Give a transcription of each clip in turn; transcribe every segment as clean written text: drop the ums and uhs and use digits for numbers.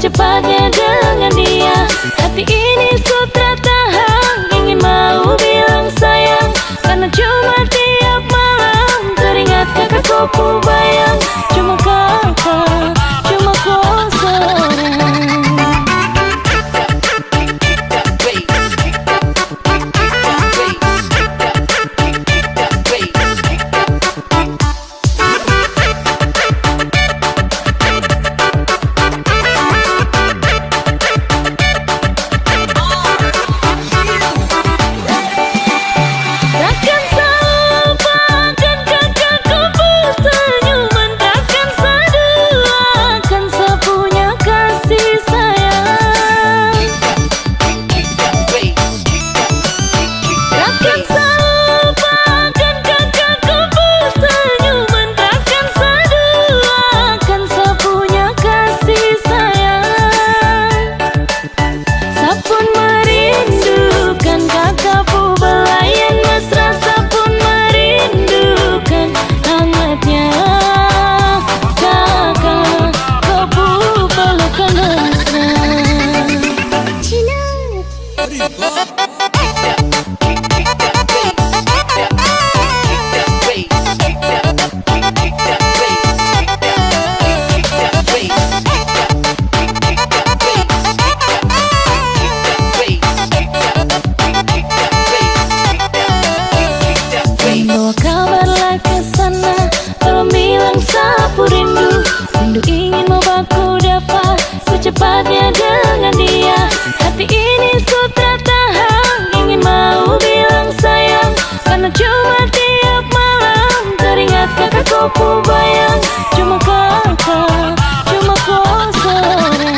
Secepatnya dengan dia, hati ini sudah tahan, ingin mau bilang sayang, karena cuma tiap malam teringat kakakku bayang. Cuma kakak, cuma kau seorang. Secepatnya dengan dia, hati ini sudah tahan, ingin mau bilang sayang, karena cuma tiap malam teringat kakakku bayang. Cuma kakak, cuma kau seorang.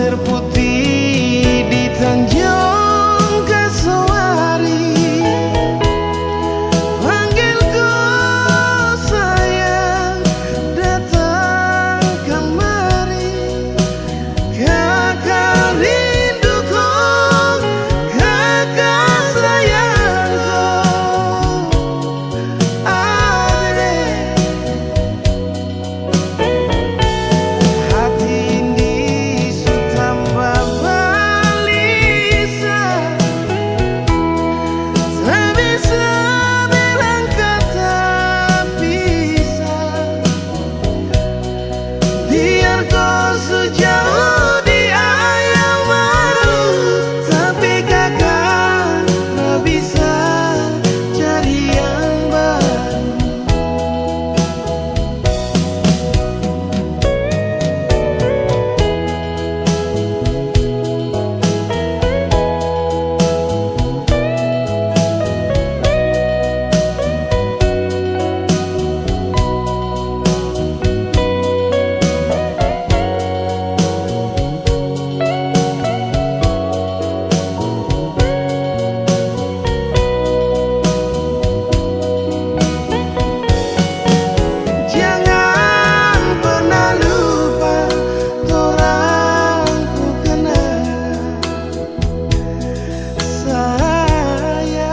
pasir putih di Tanjung Kasuari. Panggilku sayang, datang kemari. Kakak rinduku, kakak sayangku, adek. Hati ini tambah gelisah, tak bisa bilang kata pisah. Biar kau sejauh di ayam baru, tapi kakak tak bisa cari yang baru. Jangan pernah lupa torang ku kenal sayang.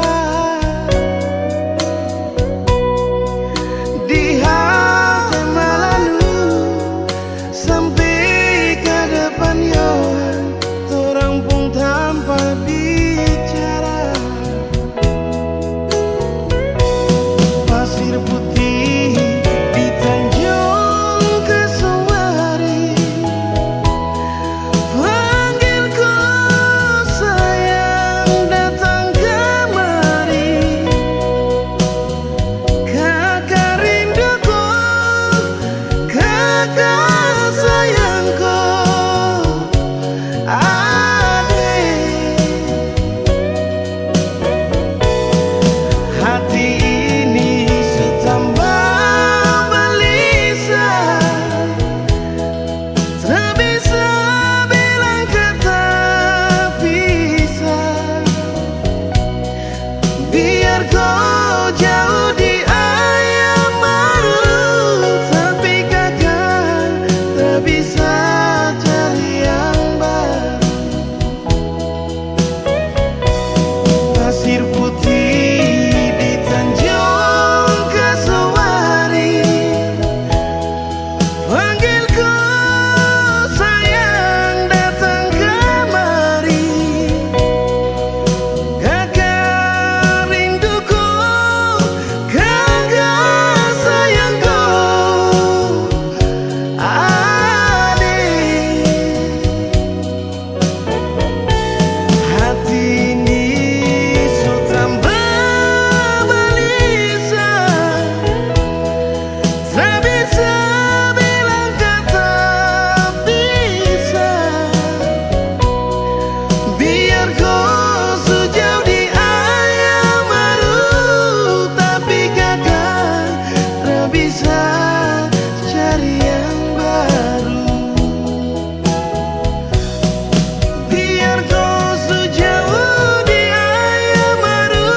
Di hati malu sampai ke depan Yohan, torang pun tanpa bicara. Pasir putih di Tanjung Kasuari. Panggilku sayang, datang kemari. Kakak rinduku, kakak sayangku, adek. Hati ini tambah gelisah, tak bisa bilang kata pisah. Biar kau jauh di ayam baru, tapi kakak tak bisa cari yang baru. Pasir putih di Tanjung Kasuari. Panggilku sayang, datang kemari. Kakak rinduku, kakak sayangku, adek. Hati ini tambah gelisah, tak bisa bilang kata pisah. Biar kau sejauh di ayam baru, tapi kakak tak bisa cari yang baru. Biar kau sejauh di ayam baru,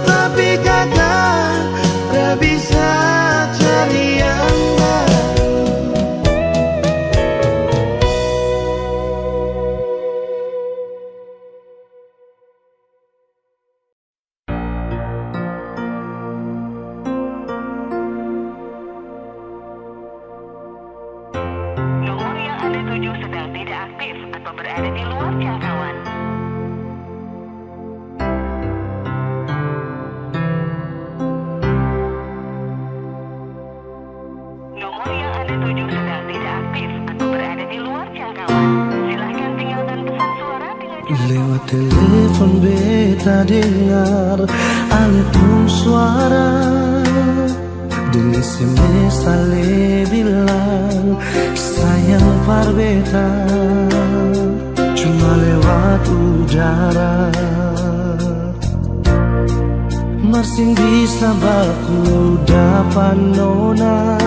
tapi kakak tak bisa cari yang baru. Nomor yang Anda tuju sedang tidak aktif atau berada di luar jangkauan. Nomor yang Anda tuju sedang tidak aktif atau berada di luar jangkauan. Silakan tinggalkan pesan suara dengan cara Lewat telepon beta dengar alun suara, di SMS ale bilang sayang parbeta, cuma lewat udara. Masing bisa baku dapat nona,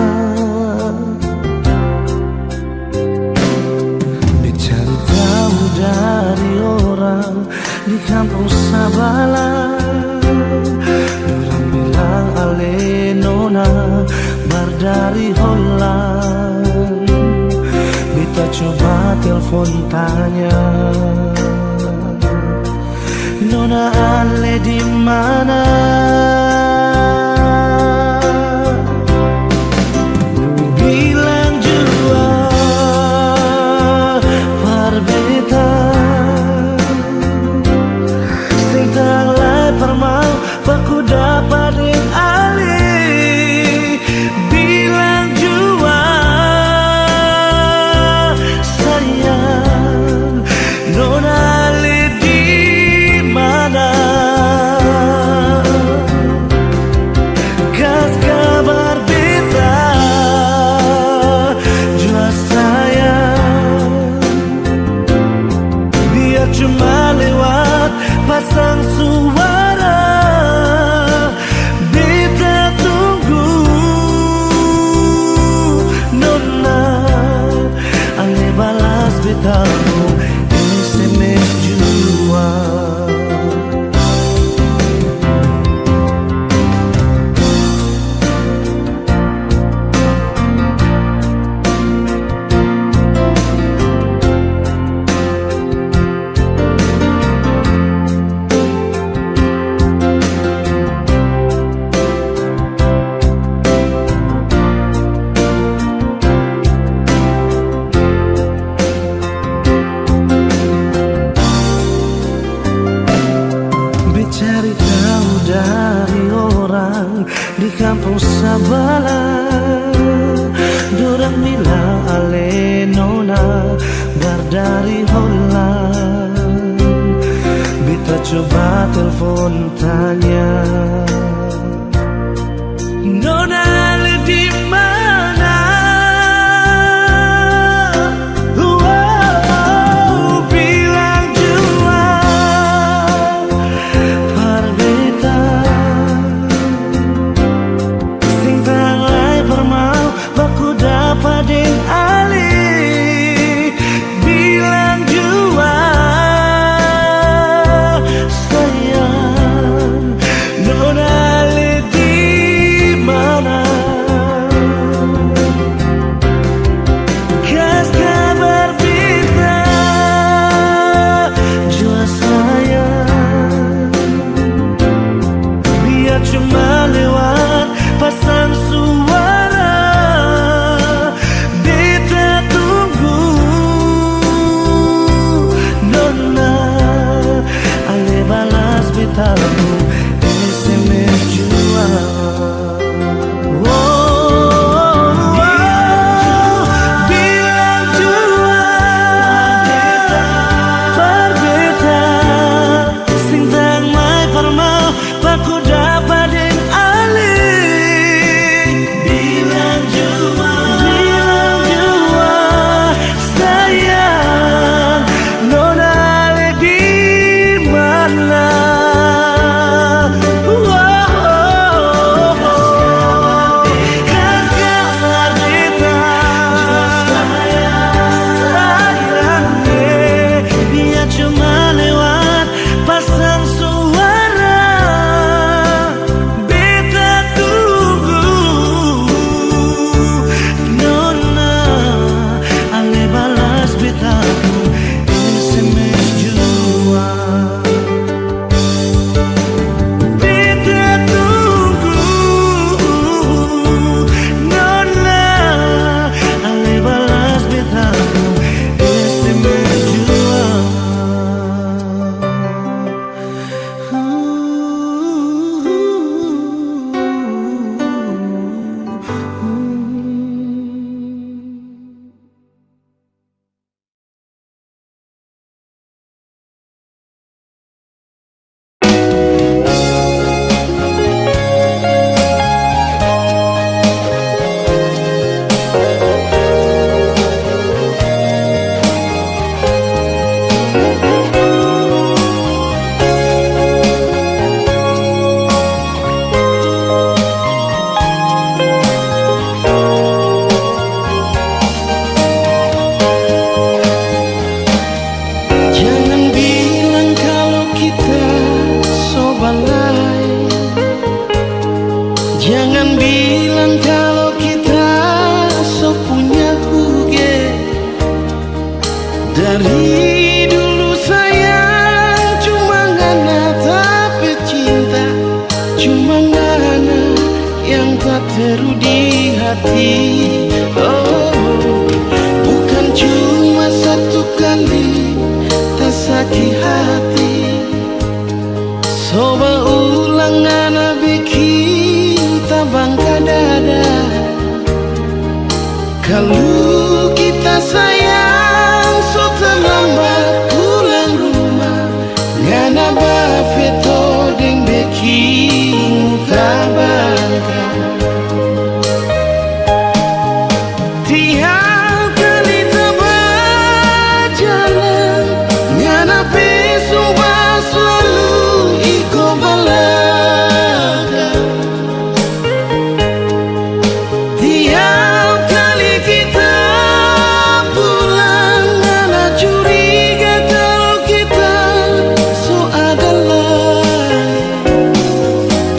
telepon tanya, Nona Ale di mana? Bilang jua parbeta, sing tanglai permau baku dapat ing ali. Bilang jua sayang, Nona Ale di mana? Kas kabar beta jua sayang, biar cuma lewat pasang suara. Beta tunggu Nona Ale balas betamu SMS jua. Cari tahu dari orang di kampung Sabala, dorang bilang Ale Nona bardari Holland. Beta coba telepon tanya, Nona Ale di mana? Wow, bilang jua parbeta, sing tanglai permau baku dapat ding ali. Bilang jua sayang, Nona Dari dulu sayang cuma ngana tapi cinta, cuma ngana yang tak teru di hati. Oh, bukan cuma satu kali tak sakit hati. Coba ulang ngana bikin tabang dada. Kalau kita sayang so terlambat pulang rumah, ngana bafeto deng bikin muka bangga. Tiap kali tebak jalan, ngana pesumpah selalu iko balaga. Tiap kali kita pulang, ngana curiga kalau kita so adalah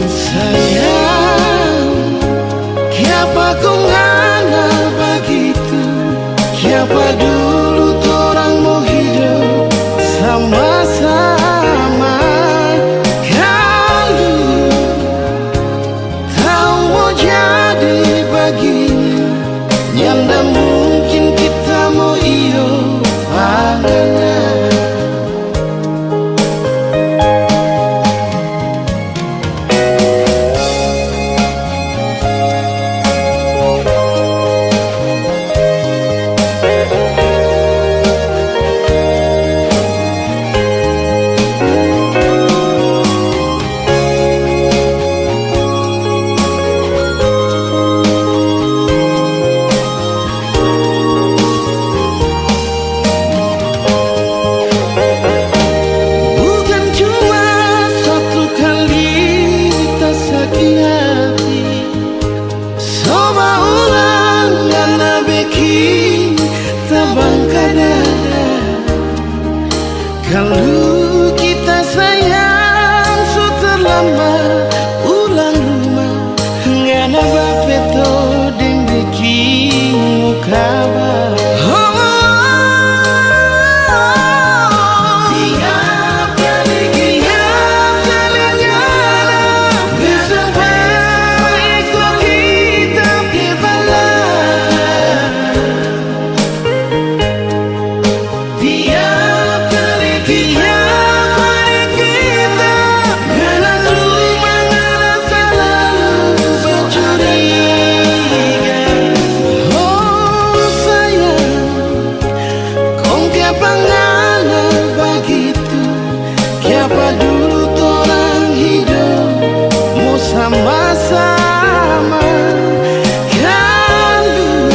sayang. Kiapa kau ngana begitu? Kiapa dulu torang mau hidup sama-sama? Kalau tahu mau jadi begini, nyanda mungkin kita mau iyo pandangan. Bukan cuma satu kali tak sakit hati. Coba ulang ngana bikin tabang dada. Kalau kita sayang so terlambat pulang rumah, ngana bafeto deng bikin muka bangga. Tiap kali ngana bersampai iko kita berbalaga. Tiap kali kita ngana rumah, ngana selalu bercuriga. Oh sayang, kong kiapa ngana begitu? Kiapa dulu torang hidup mau sama-sama? Kalau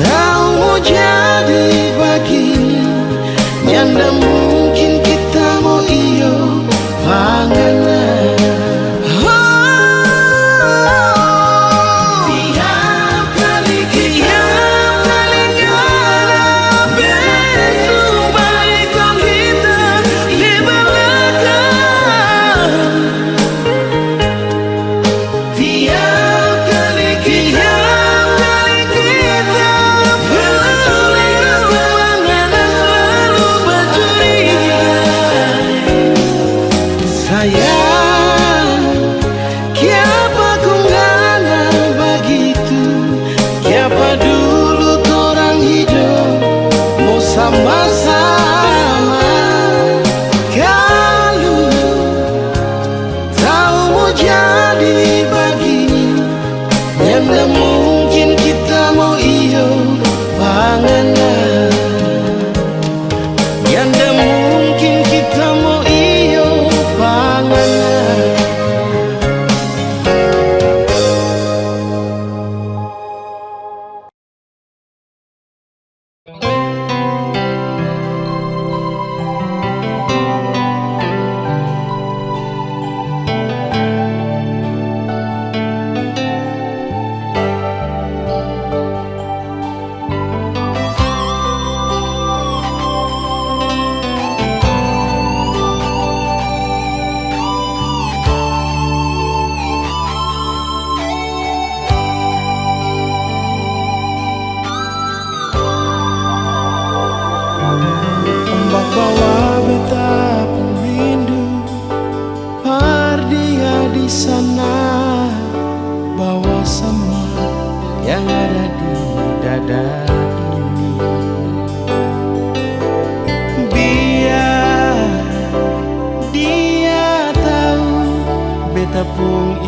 tahu mau jadi begini, nyanda mungkin kita mau iyo pandangan. Tiap kali ngana bersumpah ikut kita di belakang. Tiap kali kita bercuriga, ngana selalu bercuriga.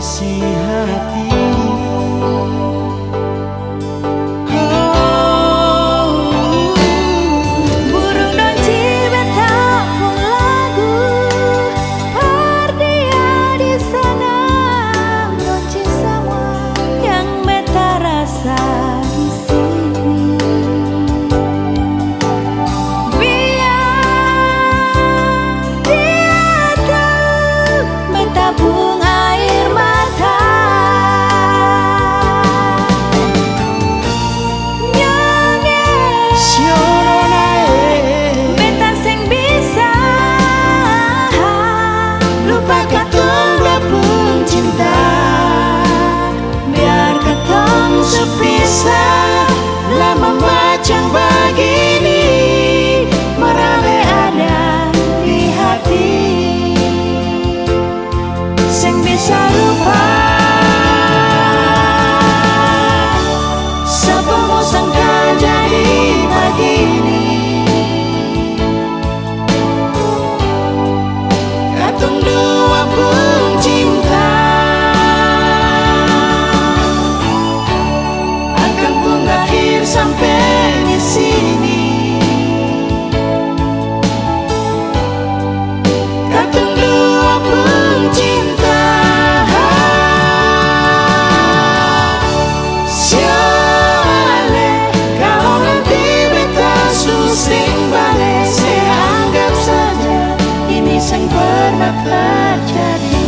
isi hati. Burung dan cibet tampung lagu, dia di sana kunci semua yang beta rasa di sini. Biar dia tahu beta buang air mata. Siono nae Beta sing bisa lupa katong pun cinta. Biar katong sepisah lama macam begini, merale ada di hati. Sing bisa lupa, siapa mau sangka jadi begini. katong dua pun cinta akan berakhir sampai di sini. Katong dua pun cinta, siale kalau nanti beta susing balik, saya anggap saja Ini sang pernah terjadi.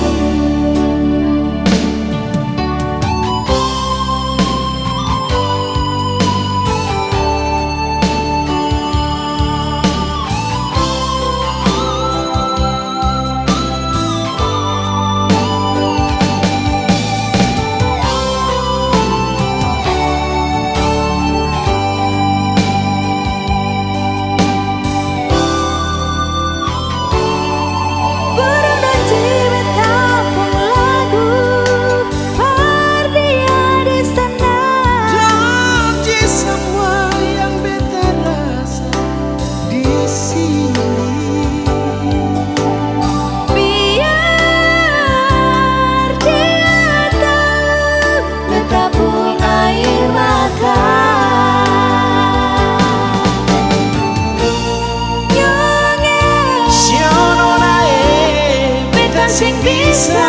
Burung dan cibet tampung lagu, dia di sana. janji semua yang beta rasa di sini. Biar dia tahu beta buang air mata. Siono nae beta sing bisa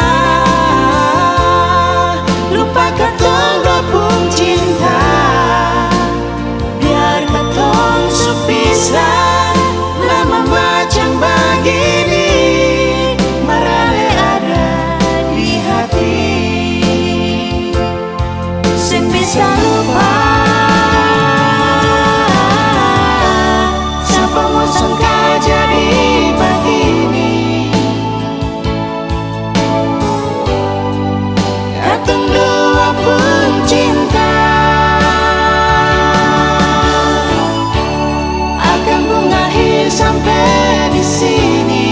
lupa katong dua pun cinta. Biar katong sepisah lama macam begini, merale ada di hati. Sing bisa lupa, Siapa mau sangka jadi begini. Katong dua pun cinta akan berakhir sampai di sini.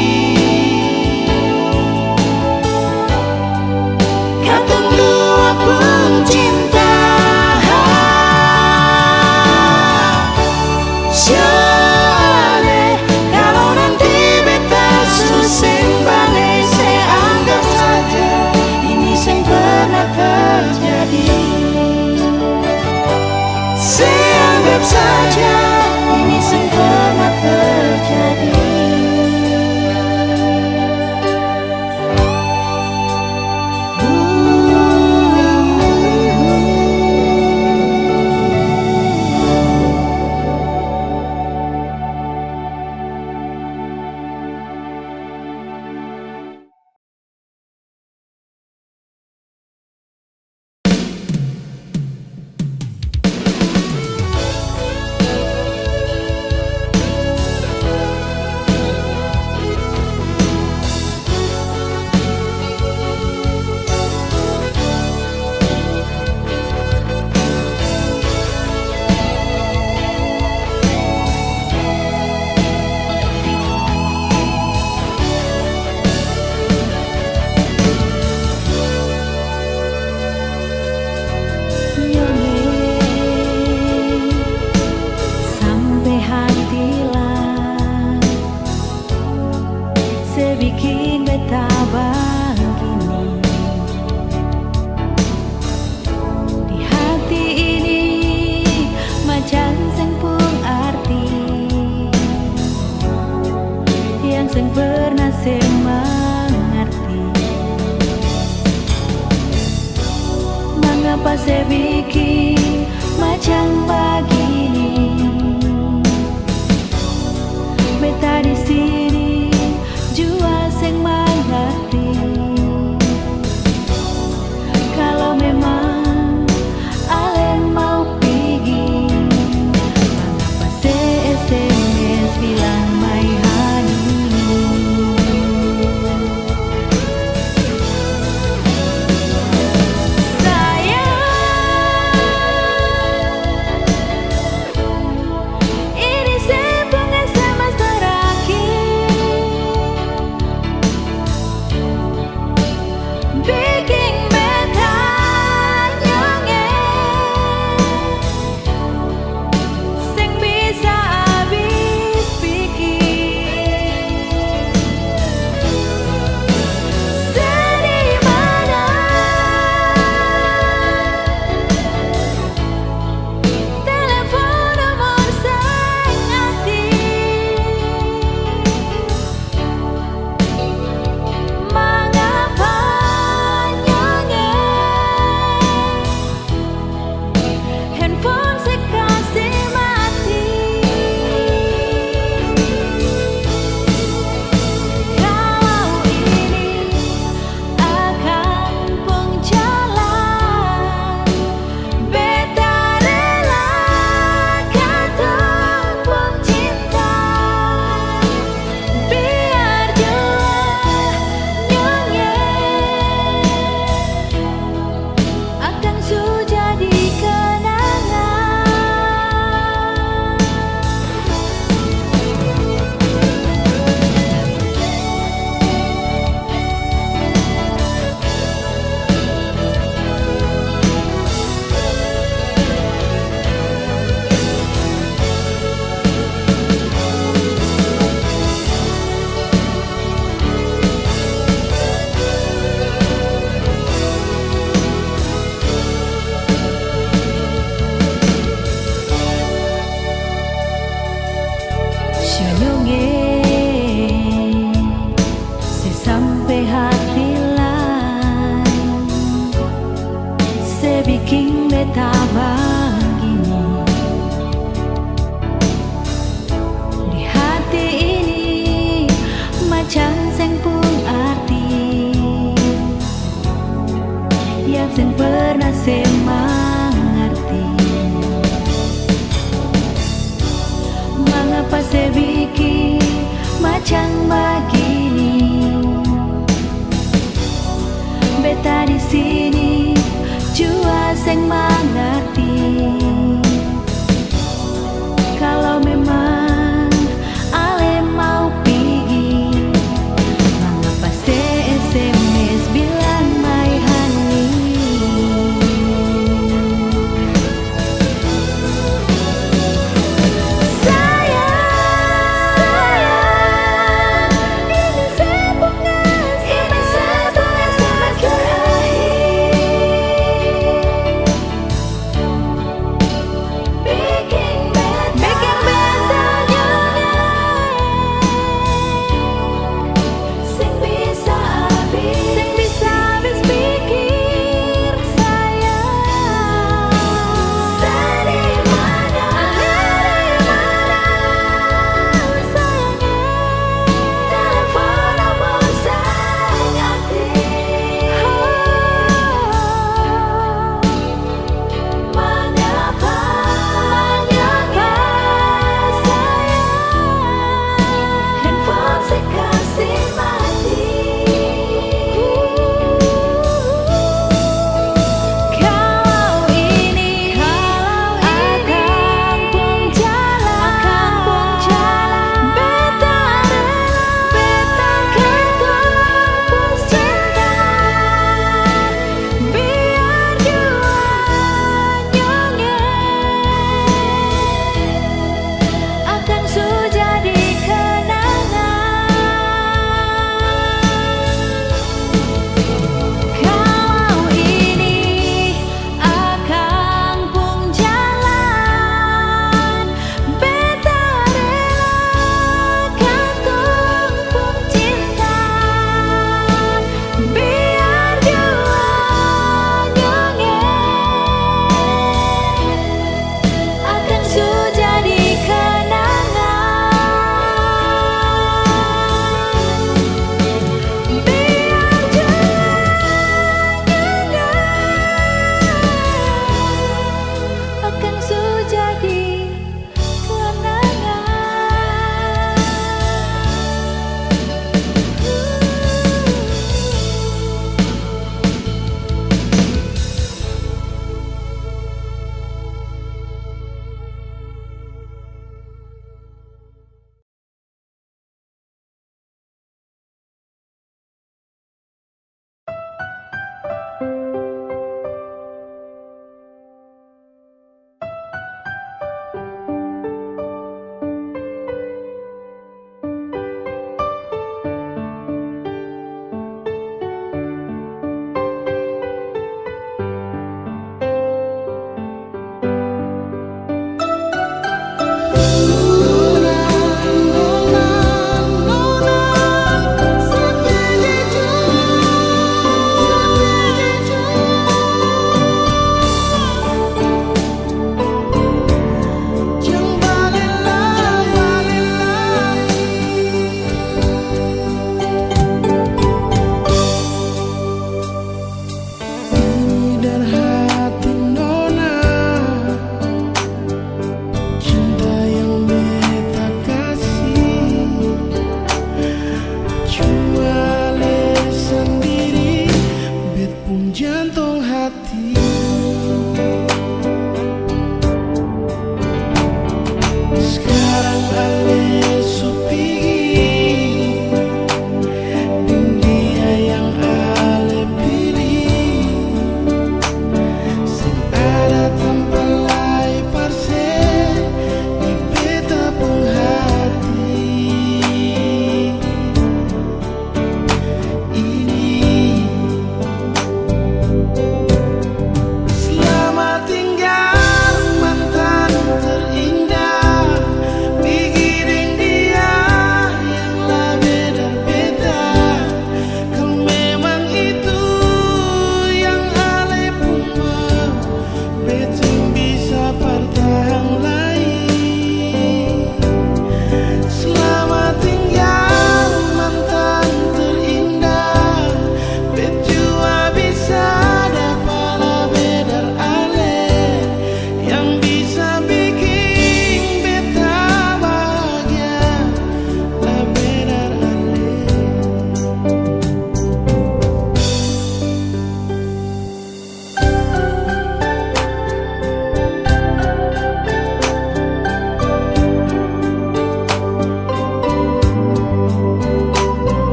Katong dua pun cinta, siale kalau nanti beta susing balik, saya anggap saja ini sing pernah terjadi. Saya anggap saja ini sing pernah terjadi. Mengapa saya bikin macam begini? Beta di sini jua seng mengerti. Kalau memang alen mau pergi, mengapa saya SMS bilang my honey? Ini sebung SMS terakhir, bikin beta nyengir, seng bisa habis pikir. Sedih mana telepon nomor seng aktif, mengapa nyengir, handphone sekasih mati. Kalau ini akan pun jalan, beta rela kata pun cinta, biar jua nyengir akan su jadi kenangan. Nyengir sampai hati lain, saya bikin beta begini. Di hati ini macam seng pun arti, yang seng pernah saya mengerti. Mengapa saya bikin macam begini? Beta di sini jua seng mengerti. Kalau memang ale mau pergi, mengapa saya SMS bilang my honey? Ini sebung SMS terakhir,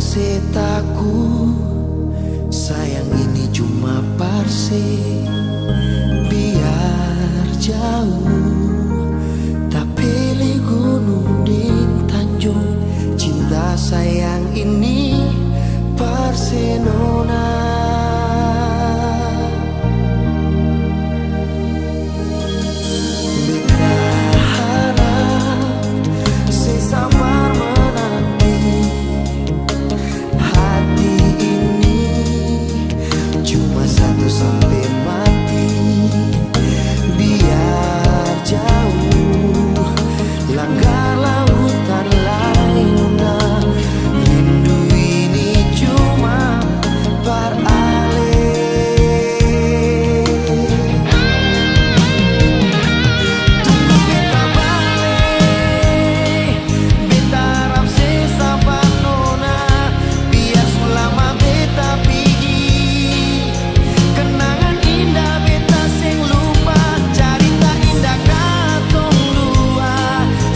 setaku, sayang ini cuma parse. Biar jauh tak pilih gunung din tanjung, cinta sayang ini parse nona. Beta harap sesabar menanti hati ini, cuma satu sampai mati. Biar jauh langgar lautan lain, rindu ini cuma beralih. Tunggu beta balik, beta harap sesabar nona. Biar selama beta pergi, kenangan indah beta sing lupa. Cerita indah katong dua,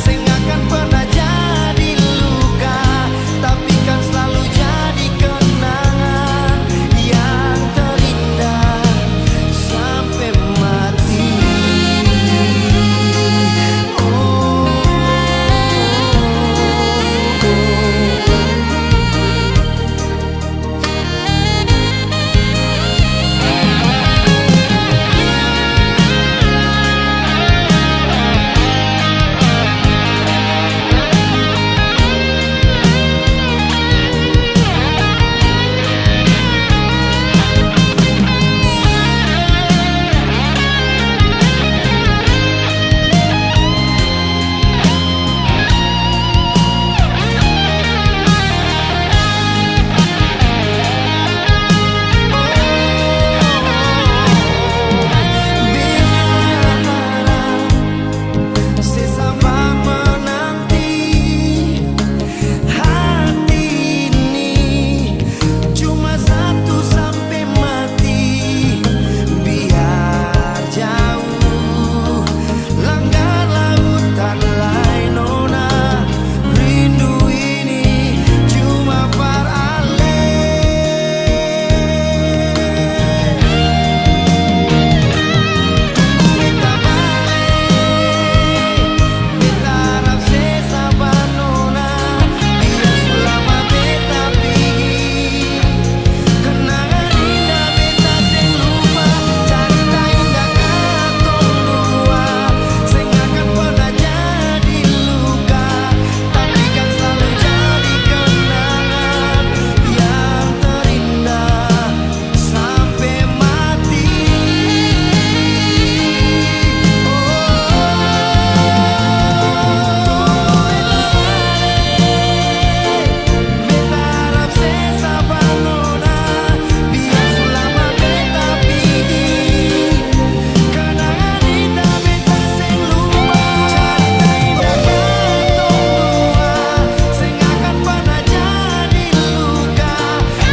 sing akan pernah jadi luka, tapi kan selalu jadi kenangan yang terindah sampai mati. Sesabar menanti hati ini, cuma satu sampai mati. Biar jauh langgar lautan lain nona, rindu ini cuma beralih. Beta balik, beta harap sesabar nona. Biar selama beta pergi, kenangan indah beta sing lupa. Cerita indah katong dua, sing akan pernah jadi luka, tapi kan selalu jadi kenangan yang terindah sampai mati. Beta harap sesabar nona. Biar selama beta pergi, kenangan indah beta sing lupa. Cerita indah katong dua, sing akan pernah jadi luka,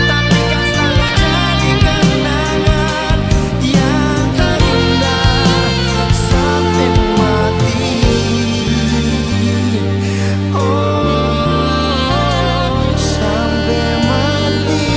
tapi kan selalu jadi kenangan yang terindah sampai mati. Sampai mati.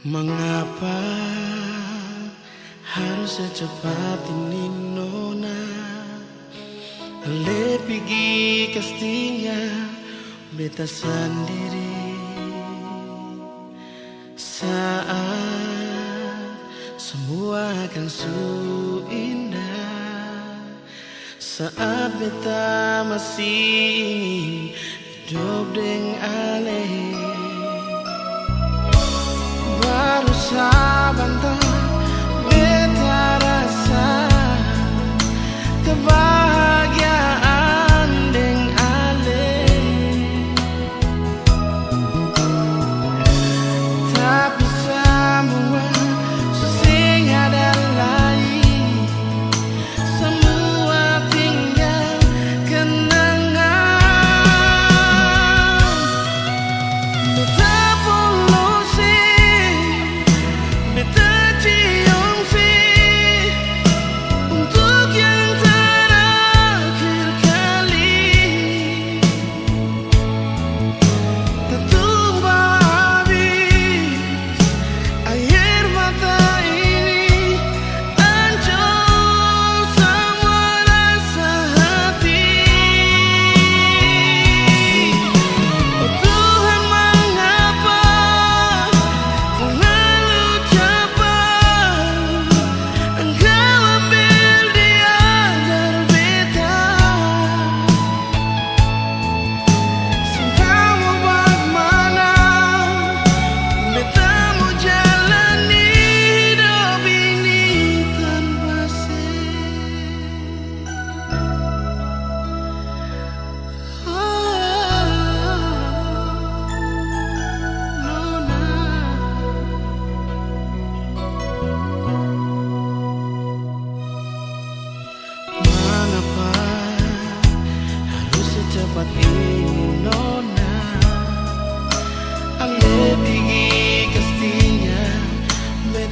Mengapa harus secepat ini nona? Le pergi kastinya beta sendiri. Saat semua akan su indah, saat beta masih ingin hidup dengan ale.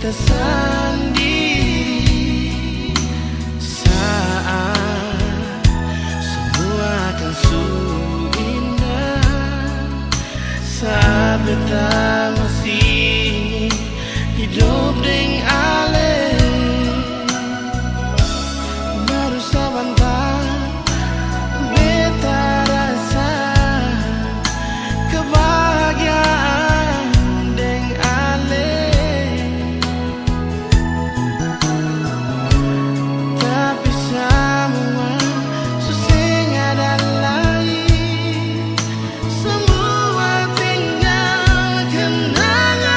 tersendiri saat semua akan sungguh indah, saat beta masih hidup dengan ale baru sebentar beta rasa kebahagiaan dengan ale, tapi semua susah ada lain, semua tinggal kenangan.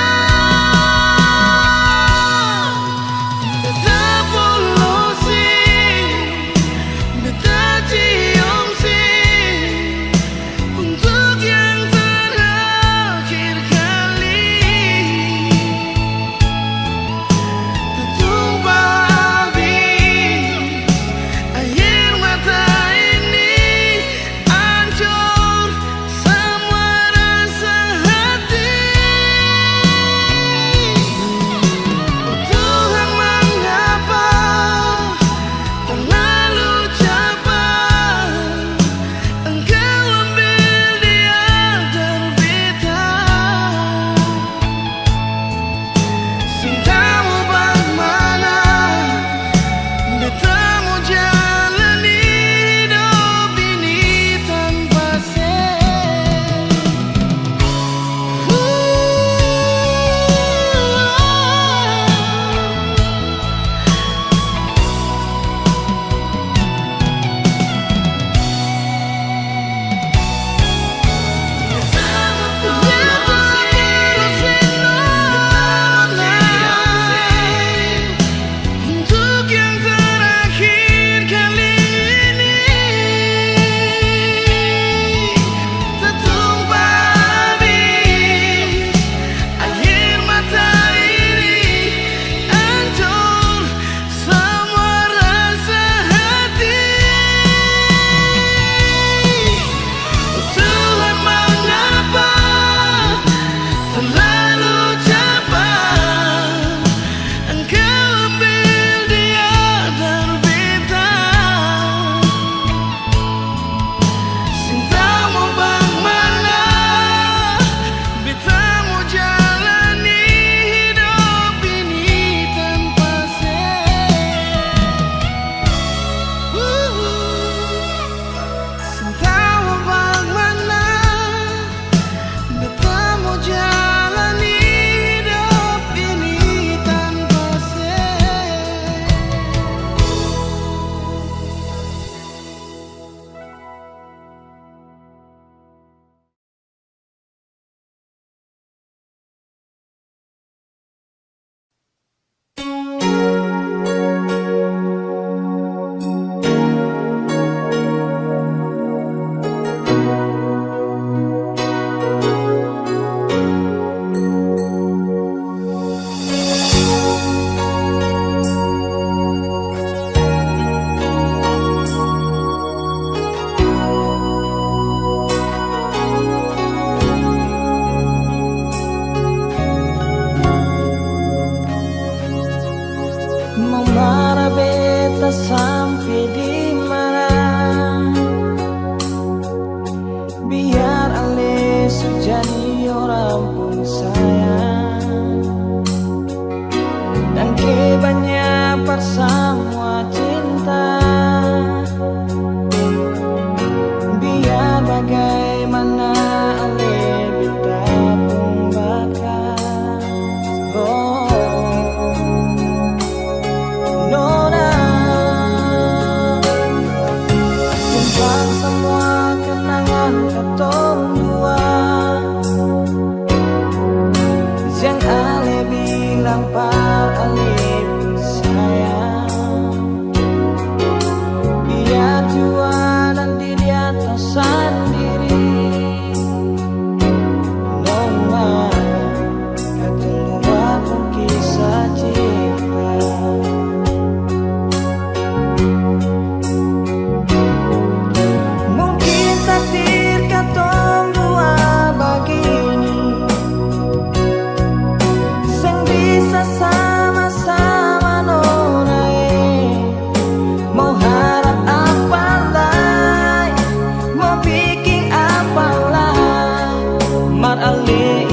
kali